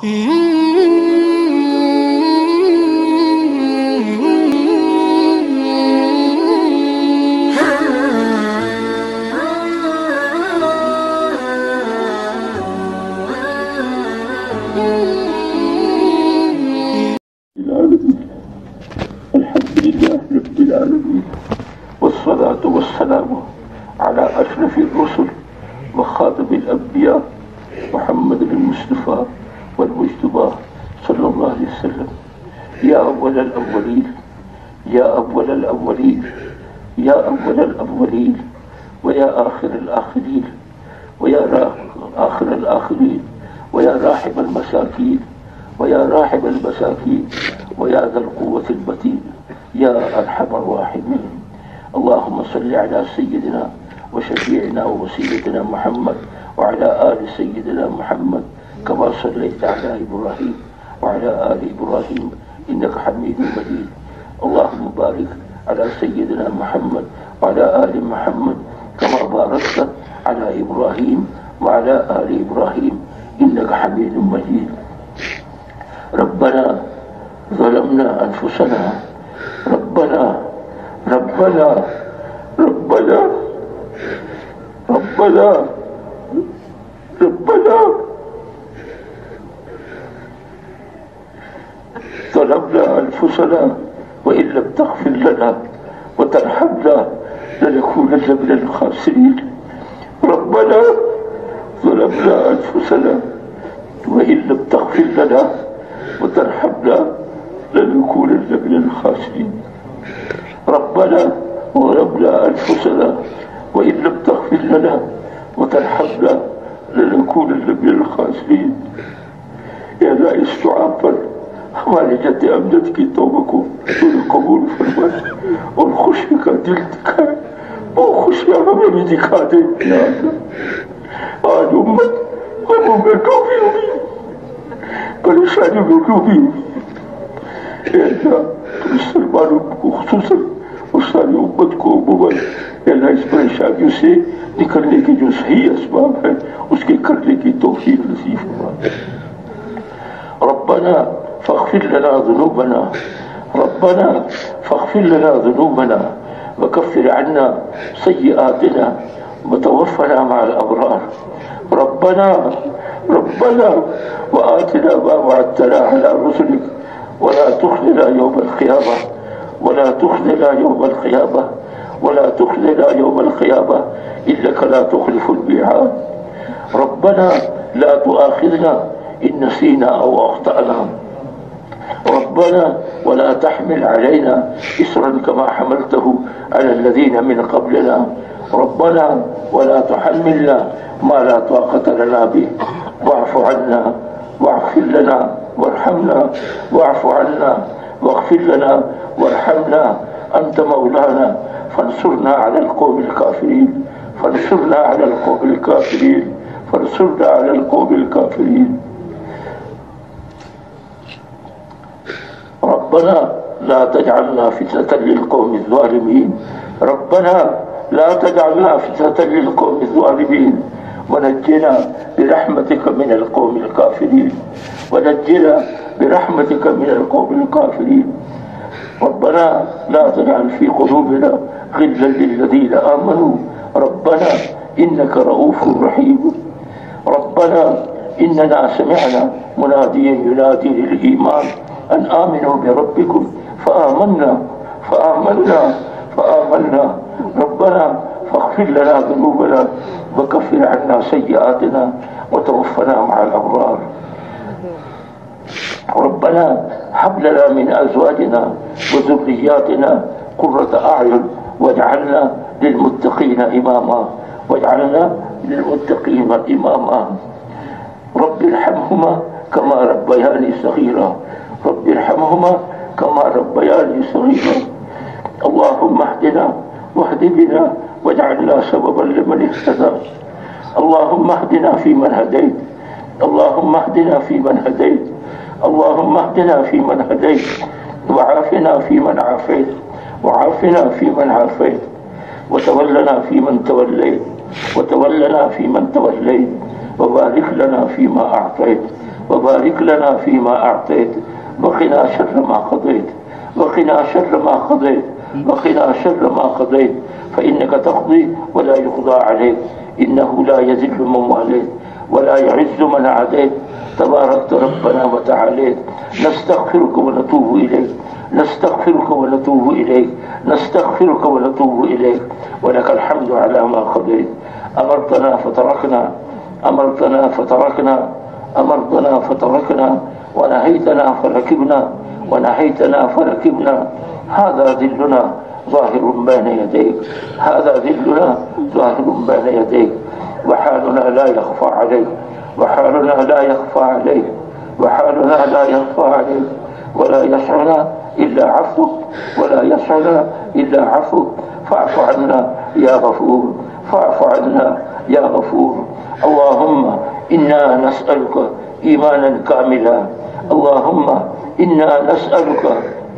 الحمد لله رب العالمين، والصلاة والسلام على أشرف الرسل وخاتم الأنبياء محمد المصطفى والمجتبى صلى الله عليه وسلم. يا أول الأولين، يا أول الأولين، يا أول الأولين، ويا آخر الآخرين، ويا آخر الآخرين، ويا راحم المساكين، ويا راحم المساكين، ويا ذا القوة المتين، يا أرحم الراحمين. اللهم صل على سيدنا وشفيعنا ووسيلتنا محمد وعلى آل سيدنا محمد كما صليت على إبراهيم وعلى آل إبراهيم إنك حميد مجيد. اللهم بارك على سيدنا محمد وعلى آل محمد كما باركت على إبراهيم وعلى آل إبراهيم إنك حميد مجيد. ربنا ظلمنا أنفسنا، ربنا ربنا ربنا ربنا ربنا ظلمنا أنفسنا وإن لم تغفر لنا وترحمنا لنكونن من الخاسرين. ربنا ظلمنا أنفسنا وإن لم تغفر لنا وترحمنا لنكونن من الخاسرين. ربنا ظلمنا أنفسنا وإن لم تغفر لنا وترحمنا لنكونن من الخاسرين. يا لا استعافا ہمارے جد امجد کی توبہ کو تو نے قبول فرمائے اور خوشی کا دل دکھائے، وہ خوشیاں ہمیں بھی دکھا دے. آج امت غموں میں ڈوبی ہوئی، پریشانی میں ڈوبی ہوئی. اے اللہ تو مسلمانوں کو خصوصاً اور ساری امت کو عموماً اللہ اس پریشانیوں سے نکلنے کے جو صحیح اسباب ہیں اس کے کرنے کی توفیق نصیب فرما. ربنا فاغفر لنا ذنوبنا، ربنا فاغفر لنا ذنوبنا وكفر عنا سيئاتنا وتوفنا مع الأبرار. ربنا ربنا وآتنا ما وعدتنا على رسلك ولا تخزنا يوم القيامة، ولا تخزنا يوم القيامة، ولا تخزنا يوم القيامة إنك لا تخلف الميعاد. ربنا لا تؤاخذنا إن نسينا أو أخطأنا. ربنا ولا تحمل علينا إصرا كما حملته على الذين من قبلنا. ربنا ولا تحملنا ما لا طاقة لنا به، واعف عنا واغفر لنا وارحمنا، واعف عنا واغفر لنا وارحمنا، أنت مولانا فانصرنا على القوم الكافرين، فانصرنا على القوم الكافرين، فانصرنا على القوم الكافرين. ربنا لا تجعلنا فتنة للقوم الظالمين، ربنا لا تجعلنا فتنة للقوم الظالمين، ونجنا برحمتك من القوم الكافرين، ونجنا برحمتك من القوم الكافرين. ربنا لا تجعل في قلوبنا غلا للذين آمنوا ربنا إنك رؤوف رحيم. ربنا إننا سمعنا مناديا ينادي للإيمان أن آمنوا بربكم فآمنا فآمنا فآمنا. ربنا فاغفر لنا ذنوبنا وكفر عنا سيئاتنا وتوفنا مع الأبرار. ربنا هب لنا من أزواجنا وذرياتنا قرة أعين واجعلنا للمتقين إماما، واجعلنا للمتقين إماما. رب ارحمهما كما ربياني صغيرا، رب ارحمهما كما ربياني صغيرا. اللهم اهدنا واهد بنا واجعلنا سببا لمن اهتدى. اللهم اهدنا فيمن هديت، اللهم اهدنا فيمن هديت، اللهم اهدنا فيمن هديت، وعافنا فيمن عافيت، وعافنا فيمن عافيت، وتولنا فيمن توليت، وتولنا فيمن توليت، وبارك لنا فيما أعطيت، وبارك لنا فيما أعطيت، وقنا شر ما قضيت، وقنا شر ما قضيت، وقنا شر ما قضيت، فإنك تقضي ولا يقضى عليك، إنه لا يذل من واليت ولا يعز من عاديت، تباركت ربنا وتعاليت. نستغفرك ونتوب إليك، نستغفرك ونتوب إليك، نستغفرك ونتوب إليك، ولك الحمد على ما قضيت. أمرتنا فتركنا، أمرتنا فتركنا، أمرتنا فتركنا، ونهيتنا فركبنا، ونهيتنا فركبنا. هذا ذلنا ظاهر بين يديك، هذا ذلنا ظاهر بين يديك، وحالنا لا يخفى عليك، وحالنا لا يخفى عليك، وحالنا لا يخفى عليك، ولا يسعنا إلا عفوك، ولا يسعنا إلا عفوك. فاعف عنا يا غفور، فاعف عنا يا غفور. اللهم إنا نسألك إيمانا كاملا، اللهم إنا نسألك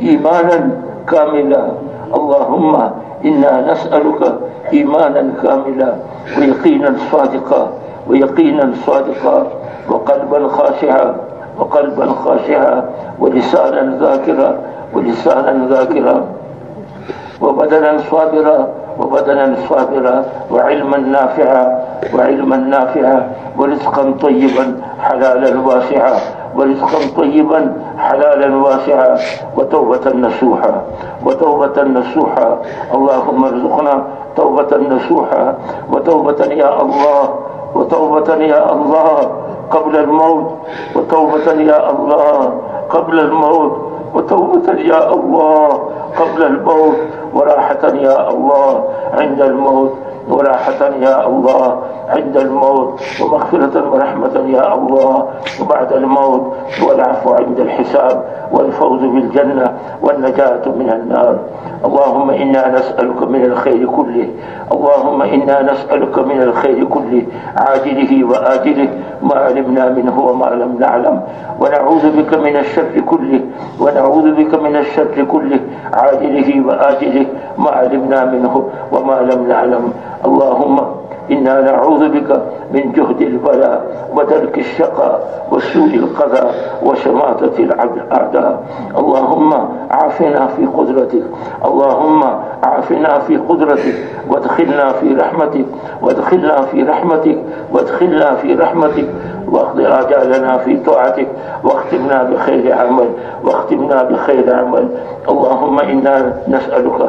إيمانا كاملا، اللهم إنا نسألك إيمانا كاملا، ويقينا صادقا، ويقينا صادقا، وقلبا خاشعا، وقلبا خاشعا، ولسانا ذاكرا، ولسانا ذاكرا، وبدنا صابرا، وبدنا صابرا، وعلما نافعا، وعلما نافعا، ورزقا طيبا حلالا واسعا، ورزقا طيبا حلالا واسعا، وتوبة نصوحا، وتوبة نصوحا. اللهم ارزقنا توبة نصوحا، وتوبة يا الله، وتوبة يا الله قبل الموت، وتوبة يا الله قبل الموت، وتوبة يا الله قبل الموت، وراحة يا الله عند الموت، وراحة يا الله عند الموت، ومغفرة ورحمة يا الله وبعد الموت، والعفو عند الحساب، والفوز بالجنة، والنجاة من النار. اللهم إنا نسألك من الخير كله، اللهم إنا نسألك من الخير كله عاجله وآجله، ما علمنا منه وما لم نعلم، ونعوذ بك من الشر كله، ونعوذ بك من الشر كله عاجله وآجله، ما علمنا منه وما لم نعلم. اللهم إنا نعوذ بك من جهد البلاء، ودرك الشقاء، وسوء القضاء، وشماتة الأعداء. اللهم عافنا في قدرتك، اللهم عافنا في قدرتك، وادخلنا في رحمتك، وادخلنا في رحمتك، وادخلنا في رحمتك، واقض آجالنا في طاعتك، واختمنا بخير عمل، واختمنا بخير عمل. اللهم إنا نسألك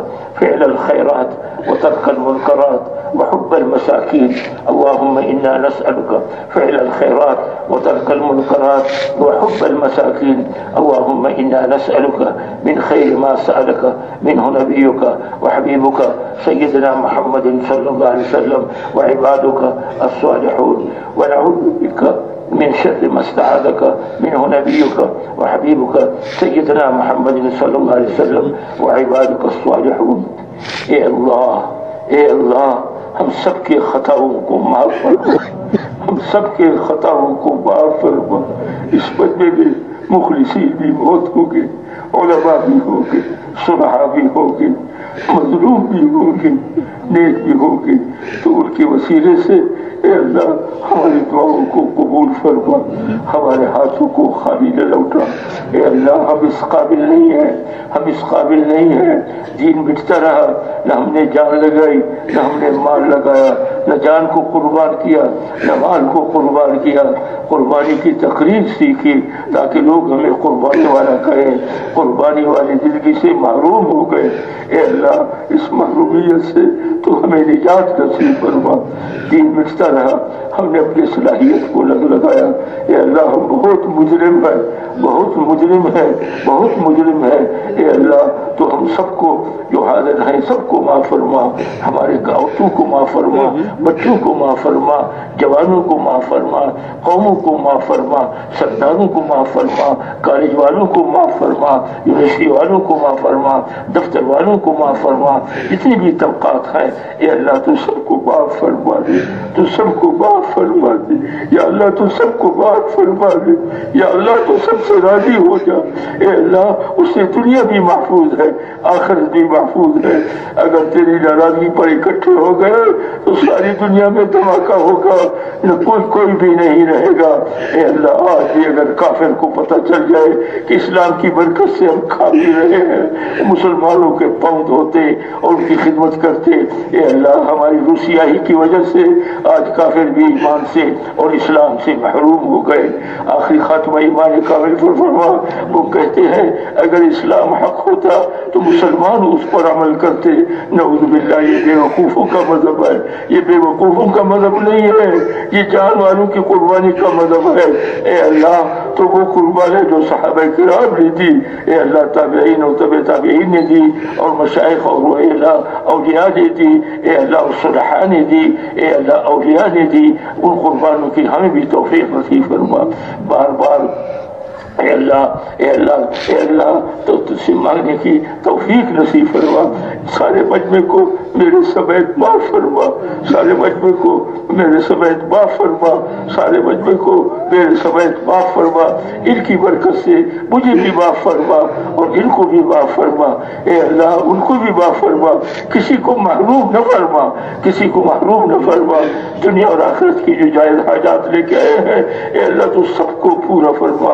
فعل الخيرات، وترك المنكرات، وحب المساكين. اللهم إنا نسألك فعل الخيرات، وترك المنكرات، وحب المساكين. اللهم إنا نسألك من خير ما سألك منه نبيك وحبيبك سيدنا محمد صلى الله عليه وسلم وعبادك الصالحون، ونعوذ بك من شر ما استعاذك منه نبيك وحبيبك سيدنا محمد صلى الله عليه وسلم وعبادك الصالحون. اے اللہ، اے اللہ، ہم سب کے خطاؤں کو معاف فرما، ہم سب کے خطاؤں کو معاف فرما۔ اس بدلے میں مخلصین بھی بہت ہو گئے، علماء بھی ہو گئے، صلحاء بھی ہو گئے، مظلوم بھی ہو گئے، نیک بھی ہو گئے، تو ان کے وسیلے سے اے اللہ ہماری دعاؤں کو قبول فرما، ہمارے ہاتھوں کو خالی نہ لوٹا۔ اے اللہ ہم اس قابل نہیں ہیں، ہم اس قابل نہیں ہیں، دین مٹتا رہا، نہ ہم نے جان لگائی، نہ ہم نے مال لگایا، نہ جان کو قربان کیا، نہ مال کو قربان کیا، قربانی کی تقریر سیکھی تاکہ لوگ ہمیں قربانی والا کہیں، قربانی والی زندگی سے محروم ہو گئے۔ اے اللہ اس محرومیت سے تو ہمیں نجات نصیب فرما۔ دین مٹتا رہا، ہم نے اپنی صلاحیت کو لگایا۔ اے اللہ ہم بہت مجرم ہیں، بہت مجرم ہیں، بہت مجرم ہیں۔ اے اللہ تو ہم سب کو جو حاضر ہیں سب کو معاف فرما، ہمارے عورتوں کو معاف فرما، بچوں کو معاف فرما، جوانوں کو معاف فرما، قوموں کو معاف فرما، سرداروں کو معاف فرما، کالج والوں کو معاف فرما، یونیورسٹی والوں کو معاف فرما، دفتر والوں کو معاف فرما، جتنی بھی طبقات ہیں اے اللہ تو سب کو معاف فرما دے، تو سب کو معاف معاف فرما دے یا اللہ، تو سب کو معاف فرما دے یا اللہ، تو سب سے راضی ہو جا اے اللہ۔ اس سے دنیا بھی محفوظ ہے، آخرت بھی محفوظ ہے۔ اگر تیری ناراضگی پر اکٹھے ہو گئے تو ساری دنیا میں دھماکہ ہوگا، نہ کوئی بھی نہیں رہے گا۔ اے اللہ، آج بھی اگر کافر کو پتہ چل جائے کہ اسلام کی برکت سے ہم کھا پی رہے ہیں، مسلمانوں کے پاؤں دھوتے اور ان کی خدمت کرتے، اے اللہ ہماری روسیاہی کی وجہ سے آج کافر بھی ایمان سے اور اسلام سے محروم ہو گئے۔ آخری خاتمہ ایمان کامل پر فرما، وہ کہتے ہیں اگر اسلام حق ہوتا تو مسلمان اس پر عمل کرتے۔ نعوذ باللہ، یہ بے وقوفوں کا مذہب ہے، یہ بے وقوفوں کا مذہب نہیں ہے، یہ جان والوں کی قربانی کا مذہب ہے۔ اے اللہ، تو وہ قربانی جو صحابہ کرام نے دی، اے اللہ تابعین اور تبع تابعین نے دی، اور مشائخ اور اے اللہ اولیاء نے دی، اے اللہ صلحاء نے دی، اے اللہ اولیاء نے دی، ان قربانوں کی ہمیں بھی توفیق نصیب فرما۔ بار بار اے اللہ، اے اللہ، اے اللہ، تو تجھ سے مانگنے کی توفیق نصیب فرما۔ سارے مجمع کو میرے سمیت معاف فرما، سارے مجمع کو میرے سمیت معاف فرما، سارے مجمع کو میرے سمیت معاف فرما۔ ان کی برکت سے مجھے بھی معاف فرما اور ان کو بھی معاف فرما۔ اے اللہ، ان کو بھی معاف فرما، کسی کو محروم نہ فرما، کسی کو محروم نہ فرما۔ دنیا اور آخرت کی جو جائز حاجات لے کے آئے ہیں، اے اللہ تو سب کو پورا فرما۔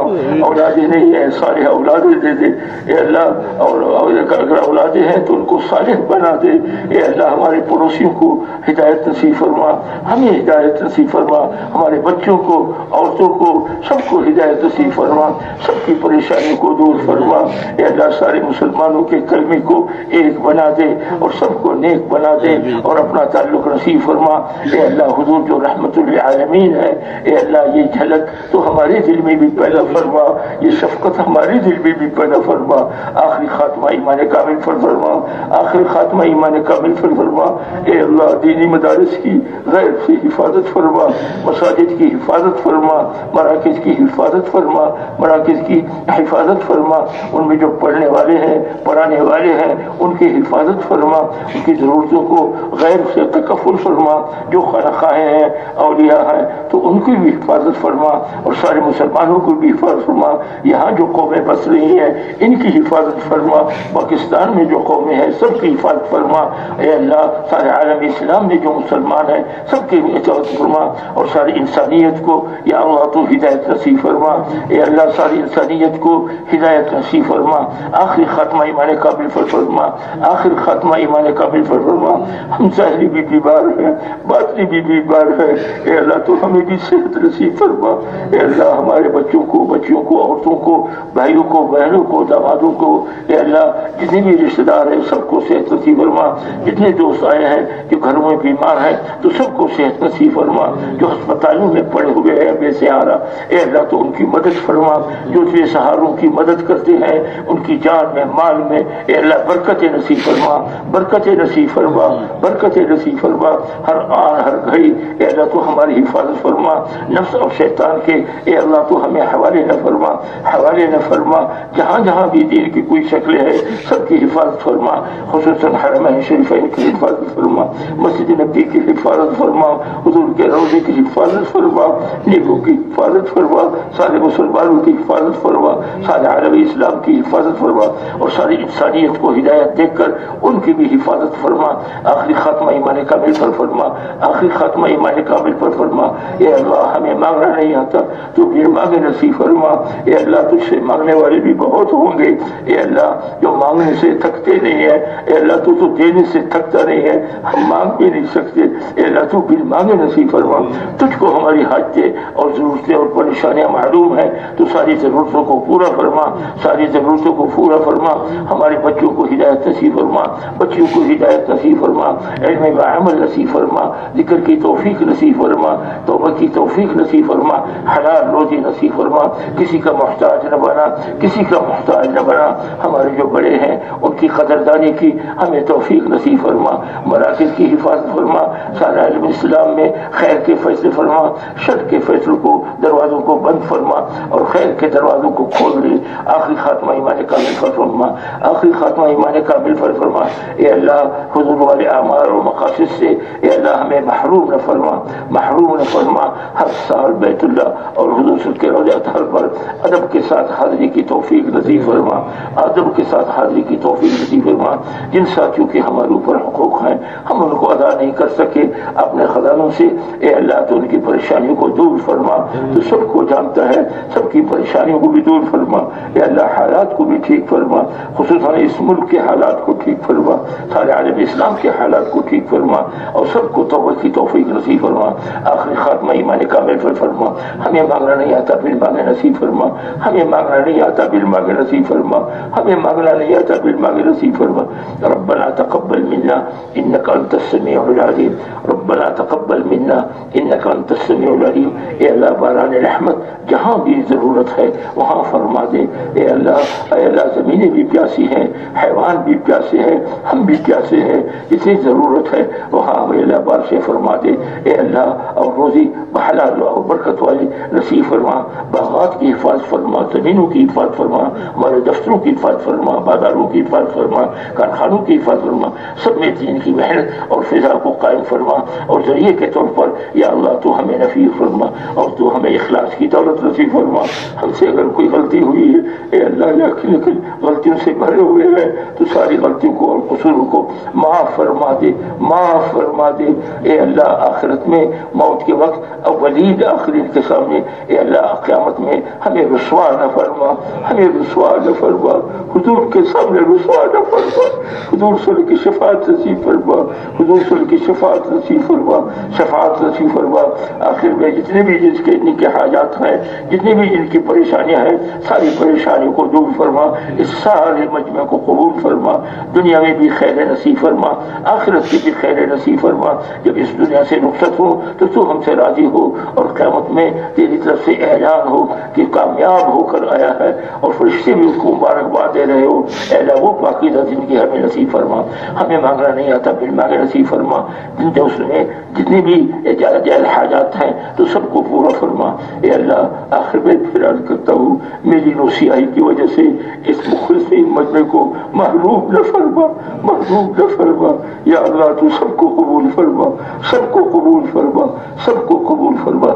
اولادیں نہیں ہیں، صالح اولادیں دے دے اے اللہ، اور اگر اولادیں ہیں تو ان کو صالح بنا دے۔ اے اللہ، ہمارے پڑوسیوں کو ہدایت نصیب فرما، ہمیں ہدایت نصیب فرما، ہمارے بچوں کو، عورتوں کو، سب کو ہدایت نصیب فرما، سب کی پریشانیوں کو دور فرما۔ اے اللہ، سارے مسلمانوں کے کلمے کو ایک بنا دے اور سب کو نیک بنا دے اور اپنا تعلق نصیب فرما۔ اے اللہ، حضور جو رحمت للعالمین ہے، اے اللہ یہ جھلک تو ہمارے دل میں بھی پیدا فرما، یہ شفقت ہمارے دل میں بھی پیدا فرما۔ آخری خاتمہ ایمان کامل فرما، آخری خاتمہ ایمان کامل فرما۔ اے اللہ، دینی مدارس کی غیر سے حفاظت فرما، مساجد کی حفاظت فرما، مراکز کی حفاظت فرما، مراکز کی حفاظت فرما۔ ان میں جو پڑھنے والے ہیں، پڑھانے والے ہیں، ان کی حفاظت فرما، ان کی ضرورتوں کو غیر سے تکفل فرما۔ جو خانقاہیں ہیں، اولیاء ہیں، تو ان کی بھی حفاظت فرما اور سارے مسلمانوں کو بھی حفاظت فرما۔ یہاں جو قومیں بس رہی ہیں ان کی حفاظت فرما، پاکستان میں جو قومیں ہیں سب کی حفاظت فرما۔ اے اللہ، سارے عالم اسلام میں جو مسلمان ہیں سب کی حفاظت فرما اور ساری انسانیت کو یا اللہ تو ہدایت نصیب فرما۔ اے اللہ، ساری انسانیت کو ہدایت نصیب فرما۔ آخری خاتمہ ایمان کامل فرما، آخری خاتمہ ایمان کامل فرما۔ ہم ظاہری بھی بیمار ہیں، باطنی بھی بیمار ہیں، اے اللہ تو ہمیں بھی صحت نصیب فرما۔ اے اللہ، ہمارے بچوں کو، بچیوں کو، عورتوں کو، بھائیوں کو، بہنوں کو، دامادوں کو، اے اللہ جتنے بھی رشتہ دار ہیں سب کو صحت نصیب فرما۔ جتنے دوست آئے ہیں جو گھروں میں بیمار ہیں تو سب کو صحت نصیب فرما۔ جو ہسپتالوں میں پڑے ہوئے ہیں بے سہارا، اے اللہ تو ان کی مدد فرما۔ جو بے سہاروں کی مدد کرتے ہیں ان کی جان میں، مال میں، اے اللہ برکت نصیب فرما، برکت نصیب فرما، برکت نصیب فرما۔ ہر آن ہر گھڑی اے اللہ تو ہماری حفاظت فرما، نفس اور شیطان کے اے اللہ تو ہمیں حوالے نہ فرما، حوالے نہ فرما۔ جہاں جہاں بھی دین کی کوئی شکلیں ہیں سب کی حفاظت فرما، خصوصاً حرمین شریفین کی حفاظت فرما، مسجد نبی کی حفاظت فرما، حضور کے روضے کی حفاظت فرما، نیکوں کی حفاظت فرما، سارے مسلمانوں کی حفاظت فرما، سارے عالم اسلام کی حفاظت فرما اور ساری انسانیت کو ہدایت دے کر ان کی بھی حفاظت فرما۔ آخری خاتمہ ایمان کامل پر فرما، آخری خاتمہ ایمان کامل پر فرما۔ اے اللہ، ہمیں مانگنا نہیں آتا تو پھر مانگے نصیب فرما۔ اے اللہ، تجھ سے مانگنے والے بھی بہت ہوں گے، اے اللہ جو مانگنے سے تھکتے نہیں ہیں، اے اللہ تو دینے سے تھکتا نہیں ہے، ہم مانگ بھی نہیں سکتے، اے اللہ تو پھر مانگے نصیب فرما۔ تجھ کو ہماری حاجتیں اور ضرورتیں اور پریشانیاں معلوم ہیں، تو ساری ضرورتوں کو پورا فرما، ساری ضرورتوں کو پورا فرما۔ ہمارے بچوں کو ہدایت نصیب فرما، بچیوں کو ہدایت نصیب فرما، علم بعمل نصیب فرما، ذکر کی توفیق نصیب فرما، توبہ کی توفیق نصیب فرما، حلال روزی نصیب فرما، کسی کا محتاج نہ بنا، کسی کا محتاج نہ بنا۔ ہمارے جو بڑے ہیں ان کی قدردانی کی ہمیں توفیق نصیب فرما، مراکز کی حفاظت فرما، سارا علم اسلام میں خیر کے فیصلے فرما، شر کے فیصلوں کو، دروازوں کو بند فرما اور خیر کے دروازوں کو کھول دے. آخری خاتمہ ایمان کامل فرما, آخری خاتمہ ایمان کامل فرما. اے اللہ حضور والے اعمال اور مقاصد سے اے اللہ ہمیں محروم نہ فرما, محروم نہ فرما. ہر سال بیت اللہ اور حضور صلی اللہ علیہ وسلم کے روضہ اطہر پر ادب کے ساتھ حاضری کی توفیق نصیب فرما, ادب کے ساتھ حاضری کی توفیق نصیب فرما. جن ساتھیوں کے ہمارے اوپر حقوق ہیں ہم ان کو ادا نہیں کر سکے اپنے خزانوں سے, اے اللہ تو ان کی پریشانیوں کو دور فرما. تو سب کو جانتا ہے, سب کی پریشانیوں کو بھی دور فرما. اے اللہ حالات کو بھی ٹھیک فرما, خصوصاً اس ملک کے حالات کو ٹھیک فرما, سارے عالم اسلام کے حالات کو ٹھیک فرما اور سب کو توبہ کی توفیق نصیب فرما. آخری خاتمہ ایمان کامل فرما. ہمیں مانگنا نہیں آتا بل مانگے نصیب فرما, ہمیں مانگنا نہیں آتا بل مانگے نصیب فرما, ہمیں مانگنا نہیں آتا بل مانگے نصیب فرما. ربنا تقبل منا انك انت السميع العليم, ربنا تقبل منا انك انت السميع العليم. اے اللہ باران رحمت جہاں بھی ضرورت ہے وہاں فرما دے. اے اللہ زمینیں بھی پیاسی ہیں, حیوان بھی پیاسے ہیں, ہم بھی پیاسے ہیں, جتنی ضرورت ہے وہاں اے اللہ بارش فرما دے. اے اللہ اور روزی بحلال اور برکت والی نصیب فرما. باغات کی حفاظت فرما, زمینوں کی حفاظت فرما, ہمارے دفتروں کی حفاظت فرما, بازاروں کی حفاظت فرما, کارخانوں کی حفاظت فرما. سب میں دین کی محنت اور فضا کو قائم فرما اور ذریعے کے طور پر یا اللہ تو ہمیں نفیع فرما اور تو ہمیں اخلاص کی دولت نصیب فرما. ہم سے اگر کوئی غلطی ہوئی ہے اے اللہ لیکن غلطیوں سے بھرے ہوئے ہیں تو ساری غلطیوں کو اور قصوروں کو معاف فرما دے, معاف فرما دے. اے اللہ آخرت میں موت کے وقت اولین آخرین کے سامنے اے اللہ قیامت میں ہمیں رسوا نہ فرما, ہمیں رسوا نہ فرما, حضور کے سامنے رسوا نہ فرما. حضور صلی اللہ علیہ وسلم کی شفاعت نصیب فرما, حضور صلی اللہ علیہ وسلم کی شفاعت نصیب فرما, شفاعت نصیب فرما. آخر میں جتنے بھی جن کے حاجات ہیں, جتنی بھی جن کی پریشانیاں ہیں, ساری پریشانیوں کو دور فرما. اس سارے مجمع کو قبول فرما, دنیا میں بھی خیر نصیب فرما, آخرت کی بھی خیر نصیب فرما. جب اس دنیا سے رخصت ہو تو ہم سے راضی ہو اور قیامت میں تیری طرف سے اعلان ہو کہ کامیاب ہو کر آیا ہے اور فرشتے بھی اس کو مبارکباد دے رہے ہو. اے اللہ وہ پاکیزہ زندگی ہمیں نصیب فرما. ہمیں مانگنا نہیں آتا بل مانگے نصیب فرما. اس میں جتنی بھی جائز حاجات ہیں تو سب کو پورا فرما. اے اللہ آخر میں پھر عرض کرتا ہوں میری نوسیائی کی وجہ سے اس مخلصین مجمع کو محروم نہ فرما, محروم نہ فرما. یا اللہ تو سب کو قبول فرما, سب کو قبول فرما, سب کو قبول فرما.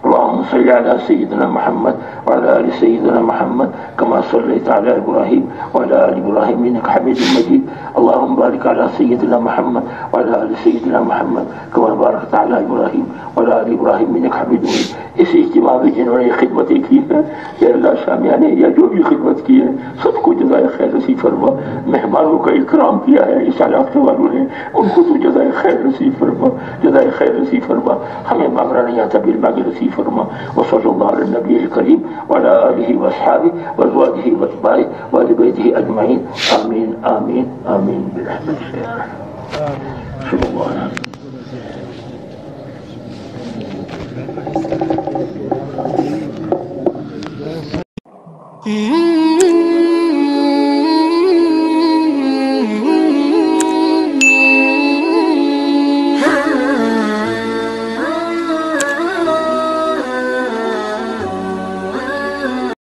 اللهم صل على سيدنا محمد وعلى آل سيدنا محمد كما صليت على إبراهيم وعلى آل إبراهيم إنك حميد مجيد. اللهم بارك على سيدنا محمد وعلى آل سيدنا محمد كما باركت على إبراهيم وعلى آل إبراهيم إنك حميد مجيد. اس اجتماع میں جنہوں نے خدمتیں کی ہیں یا اللہ شامیہ نے یا جو بھی خدمت کی ہے سب کو جزائے خیر نصیب فرما. مہمانوں کا اکرام کیا ہے اس علاقے والوں نے, ان کو تو جزائے خیر نصیب فرما, جزائے خیر نصیب فرما. ہمیں مانگنا نہیں آتا بل مانگے نصیب فرما. وصلی اللہ علی النبی الکریم وعلی آلہ واصحابہ وازواجہ واتباعہ وآل بیتہ اجمعین. آمین آمین آمین برحمتہ یا ارحم. صلی اللہ علیہ وسلم.